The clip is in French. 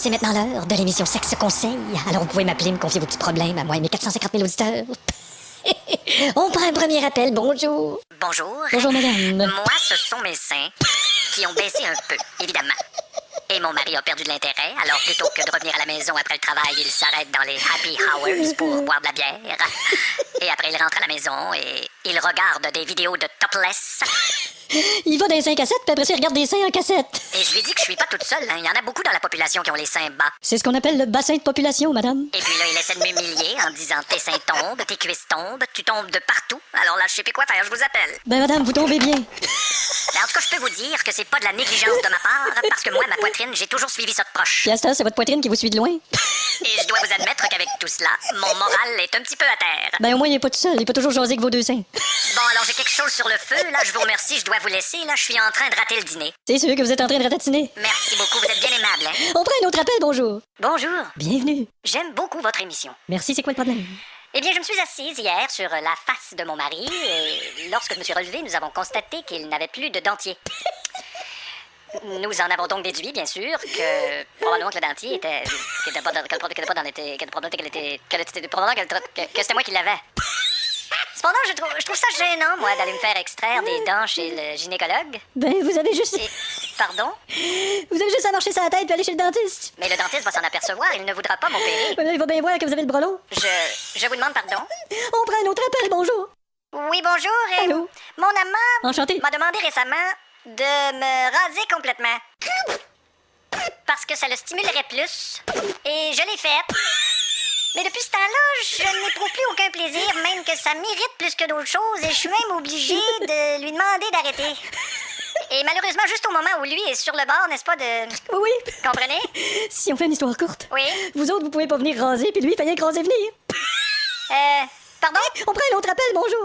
C'est maintenant l'heure de l'émission Sexe Conseil. Alors vous pouvez m'appeler, me confier vos petits problèmes à moi et mes 450 000 auditeurs. On prend un premier appel, bonjour. Bonjour. Bonjour, madame. Moi, ce sont mes seins qui ont baissé un peu, évidemment. Et mon mari a perdu de l'intérêt, alors plutôt que de revenir à la maison après le travail, il s'arrête dans les happy hours pour boire de la bière. Et après, il rentre à la maison et il regarde des vidéos de topless. Il va dans les seins cassettes, puis après ça, il regarde des seins en cassette. Et je lui dis que je suis pas toute seule, hein. Il y en a beaucoup dans la population qui ont les seins bas. C'est ce qu'on appelle le bassin de population, madame. Et puis là, il essaie de m'humilier en disant tes seins tombent, tes cuisses tombent, tu tombes de partout. Alors là, je sais plus quoi faire, je vous appelle. Ben, madame, vous tombez bien. Mais en tout cas, je peux vous dire que c'est pas de la négligence de ma part, parce que moi, ma poitrine, j'ai toujours suivi ça de proche. Puis à ce temps, c'est votre poitrine qui vous suit de loin. Et je dois vous admettre qu'avec tout cela, mon moral est un petit peu à terre. Ben, au moins, il est pas tout seul. Il peut toujours jaser avec vos deux seins. Bon, alors j'ai quelque chose sur le feu. Là, je vous remercie, je dois vous laisser. Là, je suis en train de rater le dîner. C'est sûr que vous êtes en train de ratatiner. Merci beaucoup, vous êtes bien aimable, hein? On prend un autre appel, bonjour. Bonjour, Bienvenue. j'aime beaucoup votre émission. Merci, c'est quoi le problème? Eh bien, je me suis assise hier sur la face de mon mari et lorsque je me suis relevée, nous avons constaté qu'il n'avait plus de dentier. Nous en avons donc déduit, bien sûr, que probablement que le dentier était... que c'était moi qui l'avais. Cependant, je trouve ça gênant, moi, d'aller me faire extraire des dents chez le gynécologue. Ben, vous avez juste... Et... Pardon? Vous avez juste à marcher sur la tête puis aller chez le dentiste. Mais le dentiste va s'en apercevoir, il ne voudra pas m'opérer. Ben là, il va bien voir que vous avez le bras long. Je vous demande pardon. On prend un autre appel, bonjour. Oui, bonjour. Et Allô? mon amant Enchanté. m'a demandé récemment de me raser complètement. Parce que ça le stimulerait plus. Et je l'ai fait. Mais depuis ce temps-là, je n'éprouve plus aucun plaisir, même que ça m'irrite plus que d'autres choses, et je suis même obligée de lui demander d'arrêter. Et malheureusement, juste au moment où lui est sur le bord, n'est-ce pas, de... Oui. Comprenez? Si on fait une histoire courte. Oui. Vous autres, vous pouvez pas venir raser, puis lui, il fallait que raser venir. Pardon? On prend un autre appel, bonjour.